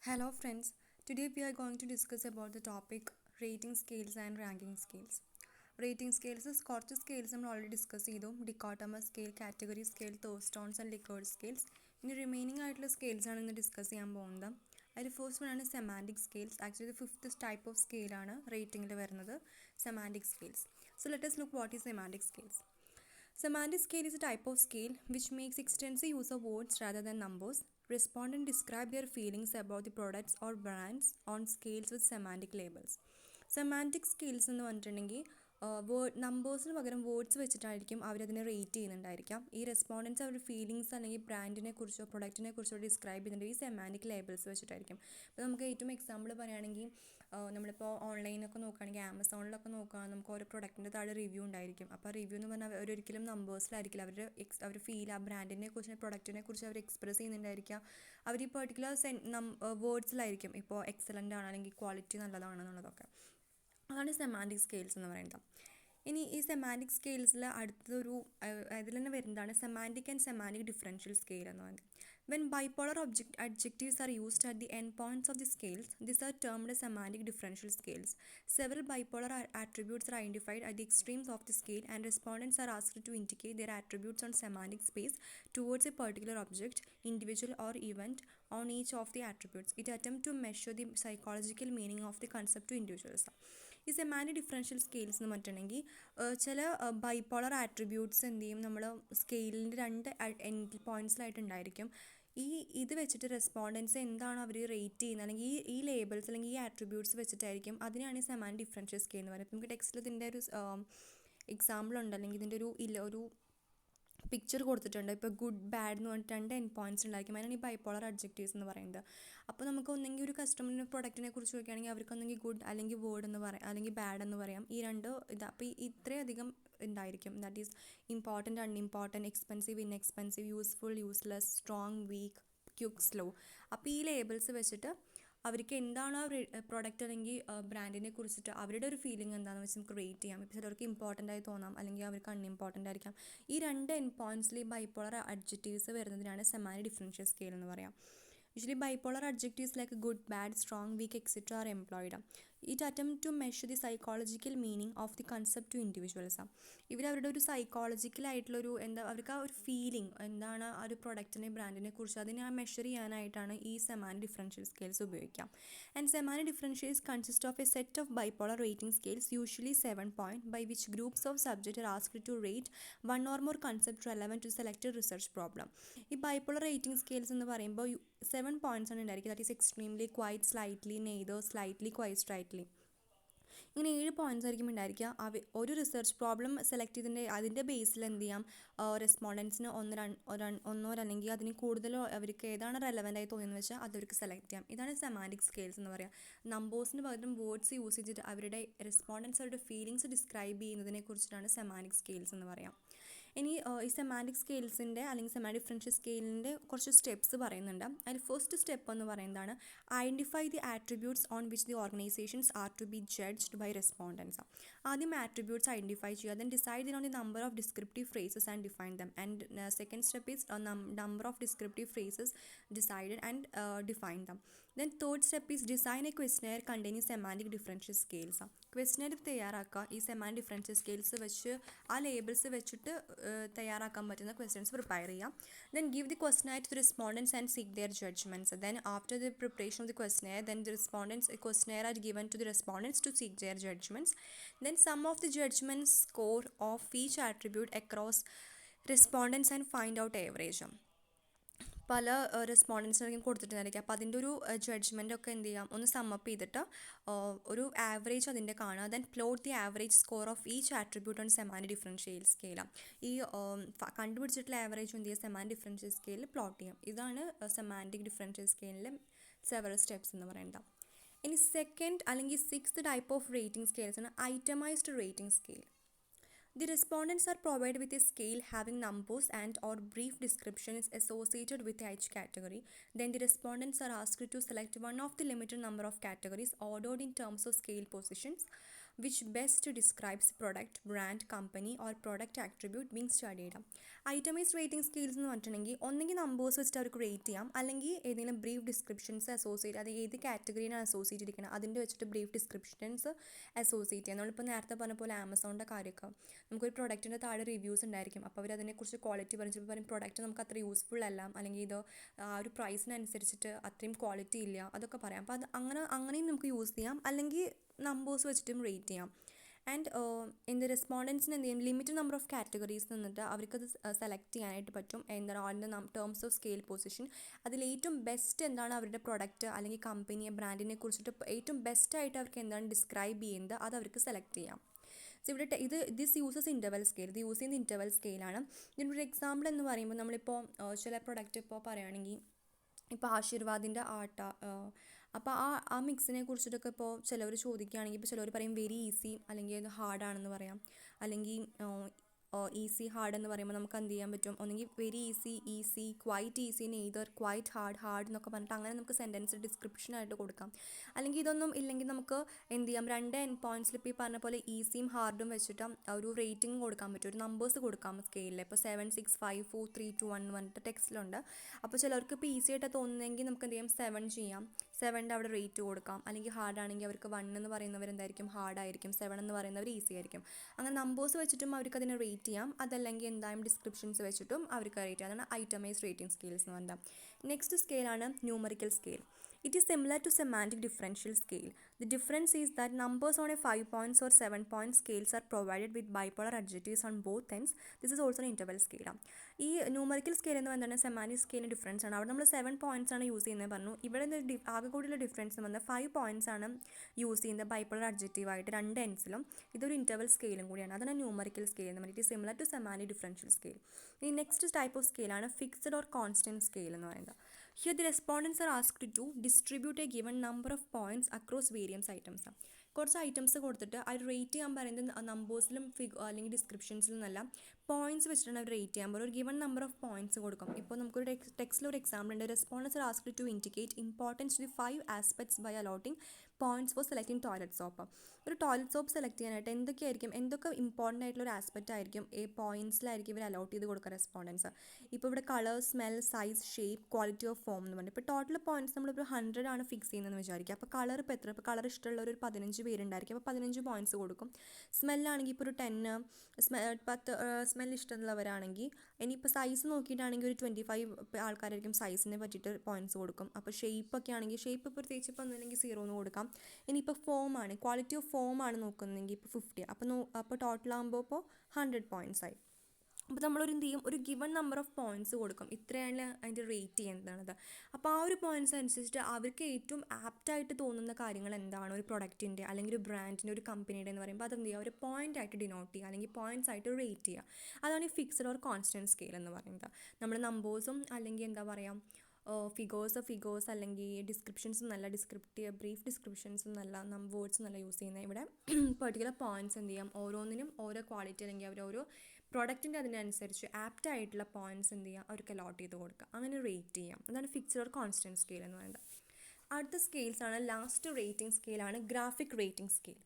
Hello friends, today we are going to discuss about the topic rating scales and ranking scales. Rating scales കുറച്ച് scales നമ്മൾ already discuss ചെയ്തു. Dichotomous scale, category scale, Thurstone's and Likert scales. ഇനി remaining ആയിട്ടുള്ള scales ആണ് ഇന്ന് discuss ചെയ്യാൻ പോകുന്നത്. അതിൽ ഫസ്റ്റ് വൺ ആണ് സെമാൻറ്റിക് സ്കെയിൽസ്. ആക്ച്വലി ഇത് ഫിഫ്ത്ത് ടൈപ്പ് ഓഫ് സ്കെയിലാണ് റേറ്റിംഗിൽ വരുന്നത്, semantic scales. So let us look what is semantic scales. Semantic scale is a type of scale which makes extensive use of words rather than numbers. Respondents describe their feelings about the products or brands on scales with semantic labels. Semantic skills എന്ന് പറഞ്ഞിട്ടുണ്ടെങ്കിൽ നമ്പേഴ്സിന് പകരം words വെച്ചിട്ടായിരിക്കും അവരതിനെ rate ചെയ്യുന്നുണ്ടായിരിക്കാം. ഈ respondents അവരുടെ feelings അല്ലെങ്കിൽ ബ്രാൻഡിനെ കുറിച്ചോ പ്രൊഡക്റ്റിനെ കുറിച്ചോ ഡിസ്ക്രൈബ് ചെയ്യുന്നുണ്ട് ഈ സെമാൻറ്റിക് ലേബിൾസ് വെച്ചിട്ടായിരിക്കും. ഇപ്പോൾ നമുക്ക് ഏറ്റവും എക്സാമ്പിൾ പറയുകയാണെങ്കിൽ നമ്മളിപ്പോൾ ഓൺലൈനൊക്കെ നോക്കുകയാണെങ്കിൽ ആമസോണിലൊക്കെ നോക്കുകയാണെങ്കിൽ നമുക്ക് ഓരോ പ്രൊഡക്റ്റിൻ്റെ താഴെ റിവ്യൂ ഉണ്ടായിരിക്കും. അപ്പോൾ റിവ്യൂ എന്ന് പറഞ്ഞാൽ അവരൊരിക്കലും നമ്പേഴ്സിലായിരിക്കില്ല അവർ ഫീൽ ആ ബ്രാൻഡിനെ കുറിച്ച് പ്രൊഡക്റ്റിനെ കുറിച്ച് അവർ എക്സ്പ്രസ് ചെയ്യുന്നുണ്ടായിരിക്കുക. അവർ ഈ പെർട്ടിക്കുലർ വേർഡ്സിലായിരിക്കും. ഇപ്പോൾ എക്സലൻ്റ് ആണ് അല്ലെങ്കിൽ ക്വാളിറ്റി നല്ലതാണെന്നുള്ളതൊക്കെ. അതാണ് സെമാൻറ്റിക് സ്കെയിൽസ് എന്ന് പറയുന്നത്. ഇനി ഈ സെമാൻറ്റിക് സ്കെയിൽസിൽ അടുത്തൊരു അതിൽ തന്നെ വരുന്നതാണ് semantic and semantic differential scale എന്ന് പറയുന്നത്. When bipolar adjectives are used at the endpoints of the scales, these are termed as semantic differential scales. Several bipolar attributes are identified at the extremes of the scale, and respondents are asked to indicate their attributes on semantic space towards a particular object, individual, or event on each of the attributes. It attempts to measure the psychological meaning of the concept to individuals. ഈ semantic differential scales എന്ന് പറഞ്ഞിട്ടുണ്ടെങ്കിൽ ചില bipolar attributes എന്ത് ചെയ്യും, നമ്മൾ സ്കെയിലിൻ്റെ രണ്ട് end പോയിൻറ്റ്സിലായിട്ടുണ്ടായിരിക്കും. ഇത് വെച്ചിട്ട് റെസ്പോണ്ടൻസ് എന്താണ് അവർ റേറ്റ് ചെയ്യുന്നത് അല്ലെങ്കിൽ ഈ ലേബിൾസ് അല്ലെങ്കിൽ ഈ ആട്രിബ്യൂട്ട്സ് വെച്ചിട്ടായിരിക്കും അതിനാണ് ഈ സെമാൻറ്റിക് ഡിഫറൻഷ്യൽ സ്കെയിൽ എന്ന് പറയുന്നത്. നമുക്ക് ടെക്സ്റ്റിൽ ഇതിൻ്റെ ഒരു എക്സാമ്പിൾ ഉണ്ട്, അല്ലെങ്കിൽ ഇതിൻ്റെ ഒരു പിക്ചർ കൊടുത്തിട്ടുണ്ട്. ഇപ്പോൾ ഗുഡ് ബാഡ് എന്ന് പറഞ്ഞിട്ട് രണ്ട് എൻഡ് പോയിൻറ്റ്സ് ഉണ്ടായിരിക്കും. അതിനാണ് ഈ ബൈപോളർ അഡ്ജക്റ്റീവ്സ് എന്ന് പറയുന്നത്. അപ്പോൾ നമുക്ക് ഒന്നെങ്കിൽ ഒരു കസ്റ്റമറിൻ്റെ പ്രൊഡക്റ്റിനെ കുറിച്ച് ചോദിക്കുകയാണെങ്കിൽ അവർക്ക് ഒന്നെങ്കിൽ ഗുഡ് അല്ലെങ്കിൽ വേർഡ് എന്ന് പറയാം, അല്ലെങ്കിൽ ബാഡ് എന്ന് പറയാം. ഈ രണ്ട് അപ്പോൾ ഇത്രയധികം ഉണ്ടായിരിക്കും. That is important, unimportant, expensive, inexpensive, useful, useless, strong, weak, quick, slow. അപ്പോൾ ഈ ലേബിൾസ് വെച്ചിട്ട് അവർക്ക് എന്താണോ പ്രോഡക്റ്റ് അല്ലെങ്കിൽ ബ്രാൻഡിനെ കുറിച്ചിട്ട് അവരുടെ ഒരു ഫീലിംഗ് എന്താണെന്ന് വെച്ച് നമുക്ക് റേറ്റ് ചെയ്യാം. ഇപ്പോൾ ചിലർക്ക് ഇമ്പോർട്ടൻ്റ് ആയി തോന്നാം, അല്ലെങ്കിൽ അവർക്ക് അൺഇമ്പോർട്ടൻ്റ് ആയിരിക്കാം. ഈ രണ്ട് എൻഡ് പോയിൻറ്റ്സിൽ ഈ ബൈപോളർ അഡ്ജക്റ്റീവ്സ് വരുന്നതിനാണ് സെമാൻറ്റിക് ഡിഫറൻഷ്യൽ സ്കെയിൽ എന്ന് പറയാം. Usually bipolar adjectives like good, bad, strong, weak, etc. are employed. It attempt to measure the psychological meaning of the concept to individuals. അവരുടെ ഒരു സൈക്കോളജിക്കലായിട്ടുള്ളൊരു അവർക്ക് ആ ഒരു ഫീലിംഗ് എന്താണ് ആ ഒരു പ്രൊഡക്റ്റിനെ ബ്രാൻഡിനെ കുറിച്ച് അതിനെ മെഷർ ചെയ്യാനായിട്ടാണ് ഈ സെമാൻറ്റിക് ഡിഫറൻഷ്യൽ സ്കെയിൽസ് ഉപയോഗിക്കാം. And semantic differentials consist of A set of bipolar rating scales, usually 7 point, by which groups of subjects are asked to rate one or more concept relevant to selected research problem. ഈ bipolar rating scales എന്ന് പറയുമ്പോൾ 7 points ആണ് ഉണ്ടായിരിക്കുക. That is extremely, quite, slightly, neither, slightly, quite slightly. ഇങ്ങനെ 7 points ആയിരിക്കും ഉണ്ടായിരിക്കുക. ഒരു research problem select ചെയ്തിൻ്റെ അതിൻ്റെ ബേസിൽ എന്ത് ചെയ്യാം, റെസ്പോണ്ടൻസിന് ഒന്നോ അല്ലെങ്കിൽ അതിന് കൂടുതലോ അവർക്ക് ഏതാണ് റെലവൻ്റ് ആയി തോന്നിയെന്ന് വെച്ചാൽ അതവർക്ക് സെലക്ട് ചെയ്യാം. ഇതാണ് സെമാൻറ്റിക് സ്കെയിൽസ് എന്ന് പറയുക. നമ്പേഴ്സിന് പകരം വേർഡ്സ് യൂസ് ചെയ്തിട്ട് അവരുടെ റെസ്പോണ്ടൻസ് അവരുടെ ഫീലിങ്സ് ഡിസ്ക്രൈബ് ചെയ്യുന്നതിനെ കുറിച്ചിട്ടാണ് സെമാൻറ്റിക് സ്കെയിൽസ് എന്ന് പറയാം. ഇനി ഈ സെമാൻറ്റിക് സ്കെയിൽസിൻ്റെ അല്ലെങ്കിൽ സെമാൻറ്റിക് ഡിഫറൻഷ്യൽ സ്കെയിലിൻ്റെ കുറച്ച് സ്റ്റെപ്സ് പറയുന്നുണ്ട്. അതിൽ ഫസ്റ്റ് സ്റ്റെപ്പ് എന്ന് പറയുന്നതാണ് identify the attributes on which the organisations are to be judged by respondents. ആദ്യം ആട്രിബ്യൂട്ട്സ് ഐഡൻറ്റിഫൈ ചെയ്യുക, then decide on the number of descriptive phrases and define them. And second step is number of descriptive phrases decided and define them. Then third step is design a questionnaire containing semantic differential scales. Questionnaire തയ്യാറാക്കുക ഈ semantic differential scales വെച്ച് ആ labels വെച്ചിട്ട് തയ്യാറാക്കാൻ പറ്റുന്ന questions prepare ചെയ്യാം. Then give the questionnaire to the respondents and seek their judgements. Then after the preparation of the questionnaire, then the questionnaire are given to the respondents to seek their judgements. Then sum of the judgements score of each attribute across respondents and find out average. പല റെസ്പോണ്ടൻസിനും കൊടുത്തിട്ടുണ്ടായിരിക്കും. അപ്പോൾ അതിൻ്റെ ഒരു judgement ഒക്കെ എന്ത് ചെയ്യാം, ഒന്ന് sum up ചെയ്തിട്ട് ഒരു ആവറേജ് അതിൻ്റെ കാണുക. Then plot the average score of each attribute on semantic differential സ്കെയിലാണ്. ഈ കണ്ടുപിടിച്ചിട്ടുള്ള ആവറേജ് എന്ത് ചെയ്യുക, സെമാൻറ്റിക് ഡിഫറൻഷ്യൽ സ്കെയിലിൽ പ്ലോട്ട് ചെയ്യാം. ഇതാണ് സെമാൻറ്റിക് ഡിഫറൻഷ്യൽ സ്കെയിലിലെ സെവറൽ സ്റ്റെപ്സ് എന്ന് പറയുന്നത്. ഇനി സെക്കൻഡ് അല്ലെങ്കിൽ sixth type of rating scales ആണ് itemised rating scale. The respondents are provided with a scale having numbers and or brief descriptions associated with each category. Then the respondents are asked to select one of the limited number of categories ordered in terms of scale positions which best describes product, brand, company or product attribute being studied. Itemised rating scales എന്ന് പറഞ്ഞിട്ടുണ്ടെങ്കിൽ ഒന്നെങ്കിൽ numbers വെച്ചിട്ട് അവർക്ക് rate ചെയ്യാം, അല്ലെങ്കിൽ ഏതെങ്കിലും brief descriptions associate, അത് ഏത് കാറ്റഗറിയാണ് അസോസിയേറ്റ് ഇരിക്കുന്നത് അതിൻ്റെ വെച്ചിട്ട് ബ്രീഫ് ഡിസ്ക്രിപ്ഷൻസ് അസോസിയേറ്റ് ചെയ്യാം. നമ്മളിപ്പോൾ നേരത്തെ പറഞ്ഞ പോലെ ആമസോണിൻ്റെ കാര്യമൊക്കെ നമുക്കൊരു പ്രൊഡക്റ്റിൻ്റെ താഴെ റിവ്യൂസ് ഉണ്ടായിരിക്കും. അപ്പോൾ അവർ അതിനെക്കുറിച്ച് ക്വാളിറ്റി പറഞ്ഞപ്പോൾ പറയും പ്രൊഡക്റ്റ് നമുക്ക് അത്ര യൂസ്ഫുൾ അല്ല, അല്ലെങ്കിൽ ഇത് ആ ഒരു പ്രൈസിനനുസരിച്ചിട്ട് അത്രയും ക്വാളിറ്റി ഇല്ല, അതൊക്കെ പറയാം. അപ്പോൾ അത് അങ്ങനെയും നമുക്ക് യൂസ് ചെയ്യാം, അല്ലെങ്കിൽ നമ്പേഴ്സ് വെച്ചിട്ടും റേറ്റ് ചെയ്യാം. ആൻഡ് ഇൻ ദ റെസ്പോണ്ടൻസിന് എന്ത് ചെയ്യും, ലിമിറ്റഡ് നമ്പർ ഓഫ് കാറ്റഗറീസ് നിന്നിട്ട് അവർക്കത് സെലക്ട് ചെയ്യാനായിട്ട് പറ്റും. എന്താണ് അതിൻ്റെ ടേംസ് ഓഫ് സ്കെയിൽ പൊസിഷൻ, അതിൽ ഏറ്റവും ബെസ്റ്റ് എന്താണ് അവരുടെ പ്രൊഡക്റ്റ് അല്ലെങ്കിൽ കമ്പനിയെ ബ്രാൻഡിനെ കുറിച്ചിട്ട് ഏറ്റവും ബെസ്റ്റായിട്ട് അവർക്ക് എന്താണ് ഡിസ്ക്രൈബ് ചെയ്യുന്നത് അത് അവർക്ക് സെലക്ട് ചെയ്യാം. സോ ഇവിടെ ദിസ് യൂസസ് ഇൻ്റർവൽ സ്കെയിൽ, ഇത് യൂസ് ചെയ്യുന്ന ഇൻ്റർവൽ സ്കെയിലാണ്. ഇതിനൊരു എക്സാമ്പിൾ എന്ന് പറയുമ്പോൾ നമ്മളിപ്പോൾ ചില പ്രൊഡക്റ്റ് ഇപ്പോൾ പറയുകയാണെങ്കിൽ ഇപ്പോൾ ആശീർവാദിൻ്റെ ആട്ട, അപ്പോൾ ആ മിക്സിനെ കുറിച്ചിട്ടൊക്കെ ഇപ്പോൾ ചിലവർ ചോദിക്കുകയാണെങ്കിൽ ഇപ്പോൾ ചിലവർ പറയും വെരി ഈസി അല്ലെങ്കിൽ അത് ഹാർഡാണെന്ന് പറയാം, അല്ലെങ്കിൽ ഈസി ഹാർഡ് എന്ന് പറയുമ്പോൾ നമുക്ക് എന്ത് ചെയ്യാൻ പറ്റും, ഒന്നെങ്കിൽ very easy, quite easy, neither quite hard എന്നൊക്കെ പറഞ്ഞിട്ട് അങ്ങനെ നമുക്ക് സെൻറ്റൻസ് ഡിസ്ക്രിപ്ഷനായിട്ട് കൊടുക്കാം. അല്ലെങ്കിൽ ഇതൊന്നും ഇല്ലെങ്കിൽ നമുക്ക് എന്ത് ചെയ്യാം, രണ്ട് എൻഡ് പോയിൻറ്റ്സിൽ ഇപ്പോൾ ഈ പറഞ്ഞ പോലെ ഈസിയും ഹാർഡും വെച്ചിട്ട് ഒരു റേറ്റിംഗ് കൊടുക്കാൻ പറ്റും, ഒരു നമ്പേഴ്സ് കൊടുക്കാം സ്കെയിലിൽ. ഇപ്പോൾ 7 6 5 4 3 2 1 പറഞ്ഞിട്ട് ടെക്സ്റ്റിലുണ്ട്. അപ്പോൾ ചിലർക്ക് ഇപ്പോൾ ഈസി ആയിട്ട് തോന്നുന്നെങ്കിൽ നമുക്ക് എന്ത് ചെയ്യാം, 7 ചെയ്യാം, 7ൻ്റെ അവിടെ റേറ്റ് കൊടുക്കാം. അല്ലെങ്കിൽ ഹാർഡ് ആണെങ്കിൽ അവർക്ക് 1 എന്ന് പറയുന്നവർ എന്തായിരിക്കും, ഹാർഡായിരിക്കും, 7 എന്ന് പറയുന്നവർ ഈസി ആയിരിക്കും. അങ്ങനെ നമ്പേഴ്സ് വെച്ചിട്ടും അവർക്ക് അതിനെ റേറ്റ് ചെയ്യാം, അതല്ലെങ്കിൽ എന്തായാലും ഡിസ്ക്രിപ്ഷൻസ് വെച്ചിട്ടും അവർക്ക് റേറ്റ് ചെയ്യാം. അതാണ് ഐറ്റമൈസ്ഡ് റേറ്റിംഗ് സ്കെയിൽസ് എന്ന് പറഞ്ഞാൽ. നെക്സ്റ്റ് സ്കെയിലാണ് numerical scale. It is similar to semantic differential scale. The difference is that numbers on a 5 points or 7 point scales are provided with bipolar adjectives on both ends. This is also an interval scale. ഈ numerical scale എന്ന് പറഞ്ഞാൽ സെമാനിക് സ്കെയിലിന് difference ആണ്. അവിടെ നമ്മൾ 7 points ആണ് use ചെയ്യുന്നത് പറഞ്ഞു. ഇവിടെ ആകെ കൂടിയുള്ള ഡിഫറൻസ് എന്ന് പറഞ്ഞാൽ 5 പോയിൻറ്റ്സ് ആണ് യൂസ് ചെയ്യുന്നത് ബൈപ്പോളർ അഡ്ജക്റ്റീവായിട്ട് രണ്ട് എൻഡ്സിലും. ഇതൊരു ഇൻ്റർവൽ സ്കെയിലും കൂടിയാണ്, അതാണ് ന്യൂമറിക്കൽ സ്കെയിൽ എന്ന് പറയുന്നത്. It similar to semantic differential scale. ഈ നെക്സ്റ്റ് ടൈപ്പ് ഓഫ് സ്കെയിലാണ് ഫിക്സഡ് ഓർ കോൺസ്റ്റൻറ്റ് സ്കെയിൽ എന്ന് പറയുന്നത്. Here the respondents are asked to distribute a given number of points across various items. കുറച്ച് items കൊടുത്തിട്ട് അത് rate ചെയ്യാൻ പറയുന്നത് നമ്പേഴ്സിലും അല്ലെങ്കിൽ ഡിസ്ക്രിപ്ഷൻസിലും എന്നല്ല, പോയിൻറ്റ്സ് വെച്ചിട്ടാണ് അവർ റേറ്റ് ചെയ്യാൻ പറയുക. ഒരു ഗിവൺ നമ്പർ ഓഫ് പോയിൻറ്റ്സ് കൊടുക്കും. ഇപ്പോൾ നമുക്കൊരു ടെക്സ്റ്റിൽ ഒരു എക്സാമ്പിൾ ഉണ്ട്. Respondents are asked to indicate importance to the 5 aspects by allotting points for selecting toilet soap. ഒരു ടോയ്ലറ്റ് സോപ്പ് സെലക്ട് ചെയ്യാനായിട്ട് എന്തൊക്കെ ഇമ്പോർട്ടൻ്റ് ആയിട്ടുള്ള ഒരു ആസ്പെക്റ്റ് ആയിരിക്കും പോയിൻറ്റ്സിലായിരിക്കും ഇവർ അലോട്ട് ചെയ്ത് കൊടുക്കുക റെസ്പോണ്ടൻസ്. ഇപ്പോൾ ഇവിടെ colour, smell, size, shape, quality of form എന്ന് പറഞ്ഞിട്ട് ഇപ്പോൾ ടോട്ടൽ പോയിൻറ്റ്സ് നമ്മളിപ്പോൾ 100 ആണ് ഫിക്സ് ചെയ്യുന്നതെന്ന് വിചാരിക്കുക. അപ്പോൾ കളർ ഇപ്പോൾ എത്ര, ഇപ്പോൾ കളർ ഇഷ്ടമുള്ള ഒരു 15 പേരുണ്ടായിരിക്കും, അപ്പോൾ 15 പോയിൻറ്റ്സ് കൊടുക്കും. സ്മെല്ലാണെങ്കിൽ ഇപ്പോൾ ഒരു 10, 10 സ്മെൽ ഇഷ്ടമുള്ളവരാണെങ്കിൽ ഇനിയിപ്പോൾ സൈസ് നോക്കിയിട്ടാണെങ്കിൽ ഒരു 25 ആൾക്കാരായിരിക്കും സൈസിനെ പറ്റിയിട്ട് പോയിൻറ്റ്സ് കൊടുക്കും. അപ്പോൾ ഷേപ്പൊക്കെ ആണെങ്കിൽ ഷേപ്പ് പ്രത്യേകിച്ച് ഇപ്പോൾ ഒന്നുമില്ലെങ്കിൽ 0 എന്ന് കൊടുക്കാം. ഇനിയിപ്പോൾ ഫോമാണ്, ക്വാളിറ്റി ഓഫ് ഫോമാണ് നോക്കുന്നതെങ്കിൽ ഇപ്പോൾ 50, അപ്പോൾ ടോട്ടൽ ആകുമ്പോൾ ഇപ്പോൾ 100 പോയിൻറ്റ്സ് ആയി. അപ്പോൾ നമ്മളൊരു എന്ത് ചെയ്യും, ഒരു ഗിവൺ നമ്പർ ഓഫ് പോയിൻറ്റ്സ് കൊടുക്കും, ഇത്രയാണ് അതിൻ്റെ റേറ്റ് ചെയ്യുന്നതാണത്. അപ്പോൾ ആ ഒരു പോയിൻറ്റ്സ് അനുസരിച്ചിട്ട് അവർക്ക് ഏറ്റവും ആപ്റ്റായിട്ട് തോന്നുന്ന കാര്യങ്ങൾ എന്താണ് ഒരു പ്രൊഡക്റ്റിൻ്റെ അല്ലെങ്കിൽ ഒരു ബ്രാൻഡിൻ്റെ ഒരു കമ്പനിയുടെ എന്ന് പറയുമ്പോൾ അതെന്ത് ചെയ്യുക, ഒരു പോയിൻ്റ് ആയിട്ട് ഡിനോട്ട് ചെയ്യുക അല്ലെങ്കിൽ പോയിൻറ്റ്സ് ആയിട്ട് റേറ്റ് ചെയ്യുക. അതാണ് ഈ ഫിക്സഡ് ഓർ കോൺസ്റ്റൻറ്റ് സ്കെയിൽ എന്ന് പറയുന്നത്. നമ്മൾ നമ്പേഴ്സും അല്ലെങ്കിൽ എന്താ പറയുക ഫിഗേഴ്സ് അല്ലെങ്കിൽ ഡിസ്ക്രിപ്ഷൻസും നല്ല ബ്രീഫ് ഡിസ്ക്രിപ്ഷൻസും നല്ല വേർഡ്സ് നല്ല യൂസ് ചെയ്യുന്നത്. ഇവിടെ പെർട്ടിക്കുലർ പോയിൻറ്റ്സ് എന്ത് ചെയ്യാം, ഓരോന്നിനും ഓരോ ക്വാളിറ്റി അല്ലെങ്കിൽ ഓരോ പ്രൊഡക്റ്റിൻ്റെ അതിനനുസരിച്ച് ആപ്റ്റ് ആയിട്ടുള്ള പോയിൻറ്റ്സ് എന്ത് ചെയ്യുക, അവർക്ക് അലോട്ട് ചെയ്ത് കൊടുക്കുക, അങ്ങനെ റേറ്റ് ചെയ്യാം. അതാണ് ഫിക്സഡ് ഓർ കോൺസ്റ്റൻറ്റ് സ്കെയിൽ എന്ന് പറയുന്നത്. അടുത്ത സ്കെയിൽസാണ് ലാസ്റ്റ് റേറ്റിംഗ് സ്കെയിലാണ് graphic rating scale.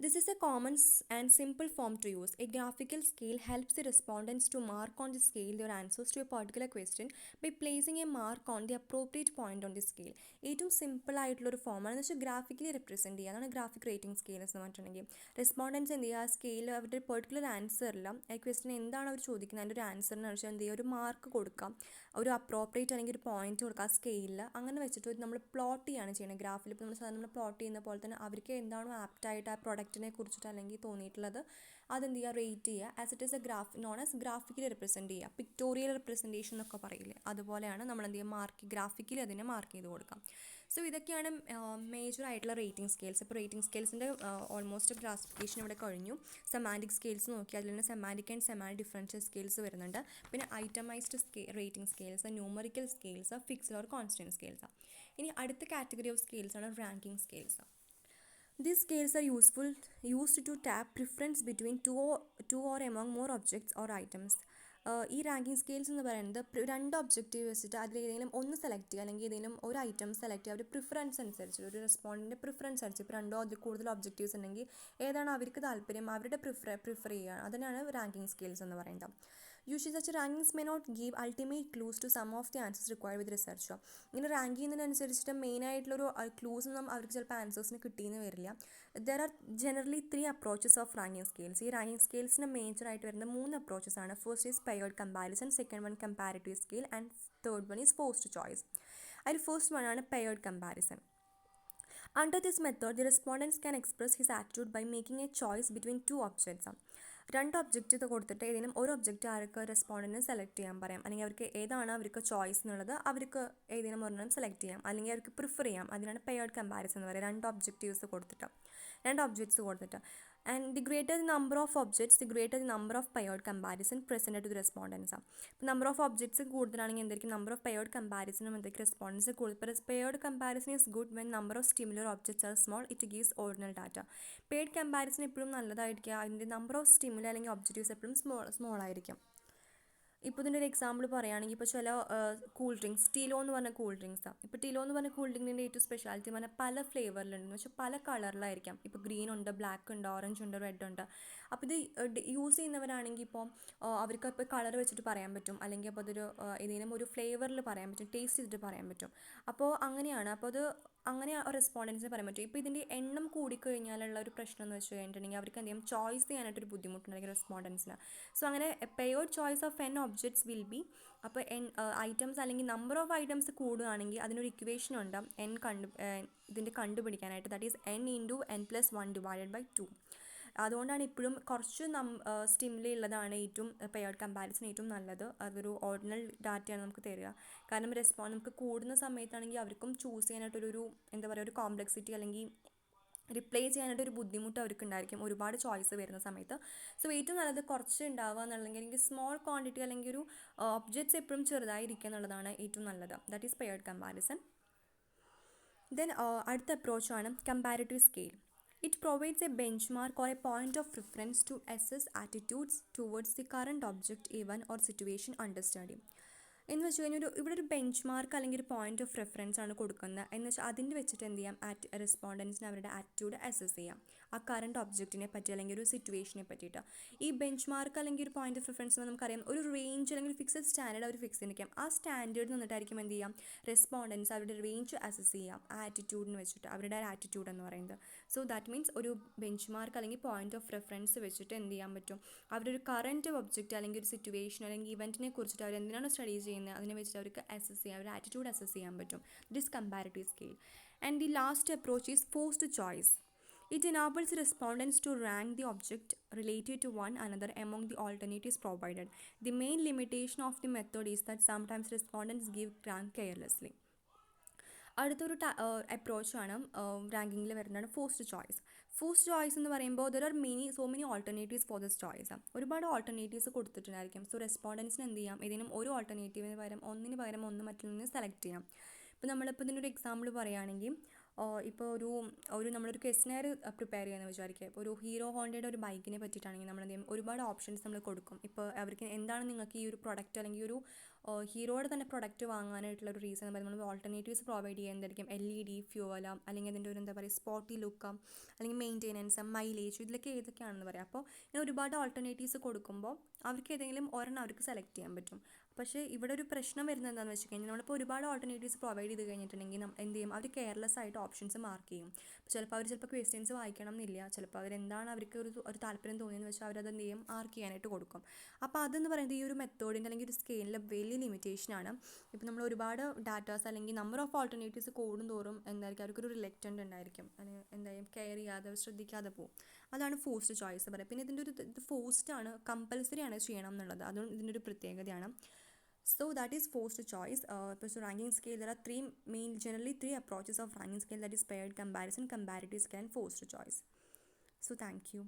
This is a common and simple form to use. A graphical scale helps the respondents to mark on the scale their answers to a particular question by placing a mark on the appropriate point on the scale. ഏറ്റവും simple ആയിട്ടുള്ളൊരു ഫോമാണ് എന്ന് വെച്ചാൽ graphically represent ചെയ്യുക, അതാണ് graphic rating scale എന്ന് പറഞ്ഞിട്ടുണ്ടെങ്കിൽ. Respondents എന്ത് ചെയ്യുക, ആ സ്കെയിൽ അവരുടെ പെർട്ടിക്കുലർ ആൻസറിൽ ആ ക്വസ്റ്റ്യൻ എന്താണ് അവർ ചോദിക്കുന്നത് അതിൻ്റെ ഒരു ആൻസറിന് വെച്ചാൽ എന്ത് ചെയ്യുക, ഒരു മാർക്ക് കൊടുക്കാം, ഒരു അപ്രോപ്രിയേറ്റ് അല്ലെങ്കിൽ ഒരു പോയിന്റ് കൊടുക്കുക ആ സ്കെയിലിൽ. അങ്ങനെ വെച്ചിട്ട് നമ്മൾ പ്ലോട്ട് ചെയ്യുകയാണ് ചെയ്യുന്നത് ഗ്രാഫിൽ. ഇപ്പോൾ നമ്മൾ സാധാരണ പ്ലോട്ട് ചെയ്യുന്ന പോലെ തന്നെ അവർക്ക് എന്താണോ ആപ്റ്റായിട്ട് ആ പ്രൊഡക്റ്റിനെ കുറിച്ചിട്ട് അല്ലെങ്കിൽ തോന്നിയിട്ടുള്ളത് അതെന്ത് ചെയ്യുക, റേറ്റ് ചെയ്യുക. As it is A known as graphically represent ചെയ്യുക, പിക്ടോറിയൽ റെപ്രസെൻറ്റേഷൻ എന്നൊക്കെ പറയില്ലേ, അതുപോലെയാണ് നമ്മൾ എന്ത് ചെയ്യുക, ഗ്രാഫിക്കലി അതിനെ മാർക്ക് ചെയ്ത് കൊടുക്കാം. സോ ഇതൊക്കെയാണ് മേജർ ആയിട്ടുള്ള റേറ്റിംഗ് സ്കെയിൽസ്. ഇപ്പോൾ റേറ്റിംഗ് സ്കെയിൽസിൻ്റെ ഓൾമോസ്റ്റ് ക്ലാസിഫിക്കേഷൻ ഇവിടെ കഴിഞ്ഞു. സെമാൻറ്റിക് സ്കെയിൽസ് നോക്കി, അതിൽ തന്നെ semantic and semantic differential scales വരുന്നുണ്ട്. പിന്നെ itemised rating scales, numerical scales, fixed or constant scales. ഇനി അടുത്ത കാറ്റഗറി ഓഫ് സ്കെയിൽസ് ആണ് ranking scales. These scales are used to tap preference between two or among more objects or items. ഈ ranking scales എന്ന് പറയുന്നത് രണ്ട് objective വെച്ചിട്ട് അതിൽ ഏതെങ്കിലും ഒന്ന് സെലക്ട് ചെയ്യുക അല്ലെങ്കിൽ ഏതെങ്കിലും ഒരു ഐറ്റം സെലക്ട് ചെയ്യുക, അവരുടെ പ്രിഫറൻസ് അനുസരിച്ച്, ഒരു റെസ്പോണ്ടിൻ്റെ പ്രിഫറൻസ് അനുസരിച്ച്. ഇപ്പോൾ രണ്ടോ അതിൽ കൂടുതൽ ഒബ്ജക്റ്റീവ്സ് ഉണ്ടെങ്കിൽ ഏതാണ് അവർക്ക് താല്പര്യം അവരുടെ പ്രിഫർ ചെയ്യുക, അതിനാണ് റാങ്കിങ് സ്കെയിൽസ് എന്ന് പറയുന്നത്. Usually such rankings may not give ultimate clues to some of the answers required with research. ഇങ്ങനെ റാങ്ക് ചെയ്യുന്നതിനനുസരിച്ചിട്ട് മെയിനായിട്ടുള്ളൊരു ക്ലൂസ് ഒന്നും അവർക്ക് ചിലപ്പോൾ ആൻസേഴ്സിന് കിട്ടിയെന്ന് വരില്ല. There are generally 3 approaches of ranking scales. ഈ റാങ്കിങ് സ്കെയിൽസിന് മേജറായിട്ട് വരുന്ന 3 അപ്രോച്ചസ് ആണ്. First is paired comparison, second one comparative scale and third one is forced choice. അതിൽ ഫസ്റ്റ് വൺ ആണ് paired comparison. Under this method, the respondents can express his attitude by making a choice between two objects. രണ്ട് object ഇത് കൊടുത്തിട്ട് ഏതെങ്കിലും ഒരു object ആർക്ക് റെസ്പോണ്ടൻറ്റിന് select ചെയ്യാൻ പറയാം, അല്ലെങ്കിൽ അവർക്ക് ഏതാണ് അവർക്ക് ചോയ്സ് എന്നുള്ളത് അവർക്ക് ഏതെങ്കിലും ഒരെണ്ണം സെലക്ട് ചെയ്യാം, അല്ലെങ്കിൽ അവർക്ക് പ്രിഫർ ചെയ്യാം. അതിനാണ് പെയർഡ് കമ്പാരിസൺ എന്ന് പറയുക. രണ്ട് ഒബ്ജക്റ്റീവ്സ് കൊടുത്തിട്ട്, രണ്ട് ഒബ്ജക്ട്സ് കൊടുത്തിട്ട്. And the greater the number of objects, the greater the number of paired comparison present to the respondents. ഇപ്പോൾ നമ്പർ ഓഫ് ഒബ്ജക്ട്സ് കൂടുതലാണെങ്കിൽ എന്തായിരിക്കും, നമ്പർ ഓഫ് പെയർഡ് കമ്പാരിസണും എന്തായിരിക്കും റെസ്പോണ്ടൻസ് കൂടുതൽ. Paired comparison is good when number of stimulus objects are small, it gives original data. Paired comparison എപ്പോഴും നല്ലതായിരിക്കും, അതിൻ്റെ number of സ്റ്റിമുലർ അല്ലെങ്കിൽ ഒബ്ജക്റ്റീവ്സ് എപ്പോഴും സ്മോൾ ആയിരിക്കും. ഇപ്പോൾ ഇതിൻ്റെ ഒരു എക്സാമ്പിൾ പറയുകയാണെങ്കിൽ, ഇപ്പോൾ ചില കൂൾ ഡ്രിങ്ക്സ്, ടിലോ എന്ന് പറഞ്ഞ കൂൾ ഡ്രിങ്ക്സാണ്. ഇപ്പോൾ ടിലോ എന്ന് പറഞ്ഞ കൂൾ ഡ്രിങ്കിൻ്റെ ഏറ്റവും സ്പെഷ്യാലിറ്റി എന്ന് പറഞ്ഞാൽ പല ഫ്ലേവറിലുണ്ടെന്ന് വെച്ചാൽ പല കളറിലായിരിക്കാം. ഇപ്പോൾ ഗ്രീൻ ഉണ്ട്, ബ്ലാക്ക് ഉണ്ട്, ഓറഞ്ച് ഉണ്ട്, റെഡ് ഉണ്ട്. അപ്പോൾ ഇത് യൂസ് ചെയ്യുന്നവരാണെങ്കിൽ ഇപ്പോൾ അവർക്ക് ഇപ്പോൾ കളർ വെച്ചിട്ട് പറയാൻ പറ്റും, അല്ലെങ്കിൽ അപ്പോൾ അതൊരു ഏതെങ്കിലും ഒരു ഫ്ലേവറിൽ പറയാൻ പറ്റും, ടേസ്റ്റ് ചെയ്തിട്ട് പറയാൻ പറ്റും. അപ്പോൾ അങ്ങനെയാണ്. അപ്പോൾ അത് അങ്ങനെ റെസ്പോണ്ടൻസിന് പറയാൻ പറ്റും. ഇപ്പോൾ ഇതിൻ്റെ എണ്ണം കൂടിക്കഴിഞ്ഞാലുള്ള ഒരു പ്രശ്നം എന്ന് വെച്ച് കഴിഞ്ഞിട്ടുണ്ടെങ്കിൽ അവർക്ക് എന്തെങ്കിലും ചോയ്സ് ചെയ്യാനായിട്ടൊരു ബുദ്ധിമുട്ടുണ്ടെങ്കിൽ റെസ്പോണ്ടൻസിന്. സോ അങ്ങനെ paired choice of n objects will be, അപ്പോൾ ഐറ്റംസ് അല്ലെങ്കിൽ നമ്പർ ഓഫ് ഐറ്റംസ് കൂടുകയാണെങ്കിൽ അതിനൊരു ഇക്വേഷൻ ഉണ്ട് ഇതിൻ്റെ കണ്ടുപിടിക്കാനായിട്ട്. That is n into n+1 divided by 2. അതുകൊണ്ടാണ് ഇപ്പോഴും കുറച്ച് സ്റ്റിമുലി ഉള്ളതാണ് ഏറ്റവും പെയർഡ് കമ്പാരിസൺ ഏറ്റവും നല്ലത്. അതൊരു ഓർഡിനൽ ഡാറ്റയാണ് നമുക്ക് തരിക. കാരണം നമുക്ക് കൂടുന്ന സമയത്താണെങ്കിൽ അവർക്കും ചൂസ് ചെയ്യാനായിട്ടൊരു എന്താ പറയുക, ഒരു കോംപ്ലക്സിറ്റി അല്ലെങ്കിൽ റിപ്ലൈ ചെയ്യാനായിട്ടൊരു ബുദ്ധിമുട്ട് അവർക്ക് ഉണ്ടായിരിക്കും ഒരുപാട് ചോയ്സ് വരുന്ന സമയത്ത്. സോ ഏറ്റവും നല്ലത് കുറച്ച് ഉണ്ടാവുക എന്നുള്ളതെങ്കിൽ സ്മോൾ ക്വാണ്ടിറ്റി അല്ലെങ്കിൽ ഒരു ഒബ്ജക്ട്സ് എപ്പോഴും ചെറുതായിരിക്കുക എന്നുള്ളതാണ് ഏറ്റവും നല്ലത്. That is paired comparison. Then അടുത്ത അപ്രോച്ചാണ് comparative scale. It provides a benchmark or a point of reference to assess attitudes towards the current object, event or situation under study. എന്ന് വെച്ച് കഴിഞ്ഞാൽ ഇവിടെ ഒരു ബെഞ്ച് മാർക്ക് അല്ലെങ്കിൽ ഒരു പോയിന്റ് ഓഫ് റെഫറൻസ് ആണ് കൊടുക്കുന്നത്. എന്ന് വെച്ചാൽ അതിൻ്റെ വെച്ചിട്ട് എന്ത് ചെയ്യാം, റെസ്പോണ്ടൻസിന് അവരുടെ ആറ്റിറ്റ്യൂഡ് അസസ് ചെയ്യാം ആ കറണ്ട് ഒബ്ജക്റ്റിനെ പറ്റി അല്ലെങ്കിൽ ഒരു സിറ്റുവേഷനെ പറ്റിയിട്ട്. ഈ ബെഞ്ച് മാർക്ക് അല്ലെങ്കിൽ ഒരു പോയിന്റ് ഓഫ് റെഫറൻസ് നമുക്കറിയാം, ഒരു റേഞ്ച് അല്ലെങ്കിൽ ഒരു ഫിക്സഡ് സ്റ്റാൻഡേർഡ് അവർ ഫിക്സ് ചെയ്തിരിക്കാം. ആ സ്റ്റാൻഡേർഡ് നിന്നിട്ടായിരിക്കും എന്ത് ചെയ്യാം, റെസ്പോണ്ടൻസ് അവരുടെ റേഞ്ച് അസസ് ചെയ്യാം ആ ആറ്റിറ്റ്യൂഡിന് വെച്ചിട്ട്, അവരുടെ ആറ്റിറ്റ്യൂഡ് എന്ന് പറയുന്നത്. സോ ദാറ്റ് മീൻസ് ഒരു ബെഞ്ച് മാർക്ക് അല്ലെങ്കിൽ പോയിന്റ് ഓഫ് റെഫറൻസ് വെച്ചിട്ട് എന്ത് ചെയ്യാൻ പറ്റും, അവരുടെ ഒരു കറണ്ട് ഒബ്ജക്റ്റ് അല്ലെങ്കിൽ ഒരു സിറ്റുവേഷൻ അല്ലെങ്കിൽ ഇവൻറ്റിനെ കുറിച്ചിട്ട് അവർ എന്തിനാണ് സ്റ്റഡി ചെയ്യുന്നത് അതിനെ വെച്ചിട്ട് അവർക്ക് അസസ് ചെയ്യാം, അവരുടെ ആറ്റിറ്റ്യൂഡ് അസസ് ചെയ്യാൻ പറ്റും. This comparative scale. And the last approach is forced choice. It enables respondents to rank the object related to one another among the alternatives provided. The main limitation of the method is that sometimes respondents give rank carelessly. അടുത്തൊരു അപ്രോച്ചാണ് റാങ്കിങ്ങിൽ വരുന്നതാണ് forced choice. Forced choice എന്ന് പറയുമ്പോൾ there are so many alternatives for this choice. ഒരുപാട് alternatives കൊടുത്തിട്ടുണ്ടായിരിക്കും. So റെസ്പോണ്ടൻസിന് എന്ത് ചെയ്യാം, ഏതെങ്കിലും ഒരു ഓൾട്ടർനേറ്റീവിന് പകരം ഒന്ന് മറ്റൊന്നിനെ സെലക്ട് ചെയ്യാം. ഇപ്പോൾ നമ്മളിപ്പോൾ ഇതിനൊരു എക്സാമ്പിൾ പറയുകയാണെങ്കിൽ, ഇപ്പോൾ നമ്മളൊരു ക്വസ്റ്റ്യനെയർ പ്രിപ്പയർ ചെയ്യുമെന്ന് വിചാരിക്കുക. ഇപ്പോൾ ഒരു ഹീറോ ഹോണ്ടയുടെ ഒരു ബൈക്കിനെ പറ്റിയിട്ടാണെങ്കിൽ നമ്മൾ എന്ത് ചെയ്യും, ഒരുപാട് ഓപ്ഷൻസ് നമ്മൾ കൊടുക്കും. ഇപ്പോൾ അവർക്ക് എന്താണ് നിങ്ങൾക്ക് ഈ ഒരു പ്രൊഡക്റ്റ് അല്ലെങ്കിൽ ഒരു ഹീറോയുടെ തന്നെ പ്രൊഡക്റ്റ് വാങ്ങാനായിട്ടുള്ള ഒരു റീസൺ എന്ന് പറയുമ്പോൾ നമ്മൾ ഓൾട്ടർനേറ്റീവ്സ് പ്രൊവൈഡ് ചെയ്യുന്നതായിരിക്കും. LED, ഫ്യൂവൽ, അല്ലെങ്കിൽ അതിൻ്റെ ഒരു എന്താ പറയുക സ്പോട്ടി ലുക്ക്, അല്ലെങ്കിൽ മെയിൻ്റെനൻസ്, മൈലേജ്, ഇതിലൊക്കെ ഏതൊക്കെയാണെന്ന് പറയാം. അപ്പോൾ ഇങ്ങനെ ഒരുപാട് ഓൾട്ടർനേറ്റീവ്സ് കൊടുക്കുമ്പോൾ അവർക്ക് ഏതെങ്കിലും ഒരെണ്ണം അവർക്ക് സെലക്ട് ചെയ്യാൻ പറ്റും. പക്ഷേ ഇവിടെ ഒരു പ്രശ്നം വരുന്നത് എന്താണെന്ന് വെച്ച് കഴിഞ്ഞാൽ, നമ്മളിപ്പോൾ ഒരുപാട് ഓൾട്ടർനേറ്റീവ്സ് പ്രൊവൈഡ് ചെയ്ത് കഴിഞ്ഞിട്ടുണ്ടെങ്കിൽ എന്ത് ചെയ്യും, അവർ കെയർലെസ് ആയിട്ട് ഓപ്ഷൻസ് മാർക്ക് ചെയ്യും. ചിലപ്പോൾ ക്വസ്റ്റ്യൻസ് വായിക്കണം എന്നില്ല, ചിലപ്പോൾ അവരെന്താണ് അവർക്ക് ഒരു താല്പര്യം തോന്നിയെന്ന് വെച്ചാൽ അവരത് എന്ത് ചെയ്യും, മാർക്ക് ചെയ്യാനായിട്ട് കൊടുക്കും. അപ്പോൾ അതെന്ന് പറയുന്നത് ഈ ഒരു മെത്തേഡിൻ്റെ അല്ലെങ്കിൽ ഒരു സ്കെയിലിൻ്റെ വലിയ ലിമിറ്റേഷനാണ്. ഇപ്പോൾ നമ്മൾ ഒരുപാട് ഡാറ്റാസ് അല്ലെങ്കിൽ നമ്പർ ഓഫ് ഓൾട്ടർനേറ്റീവ്സ് കൂടുന്തോറും എന്തായിരിക്കും അവർക്കൊരു റിലക്റ്റൻ്റ് ഉണ്ടായിരിക്കും, എന്തായാലും കെയർ ചെയ്യാതെ ശ്രദ്ധിക്കാതെ പോകും. അതാണ് ഫോഴ്സ്ഡ് ചോയ്സ് പറയുക. പിന്നെ ഇതിൻ്റെ ഇത് ഫോഴ്സ്ഡ് ആണ്, കമ്പൽസറി ആണ് ചെയ്യണം എന്നുള്ളത്, അതും ഇതിൻ്റെ ഒരു പ്രത്യേകതയാണ്. So that is forced choice. So ranking scale, there are generally three approaches of ranking scale, that is paired comparison, comparative scale and forced choice. So thank you.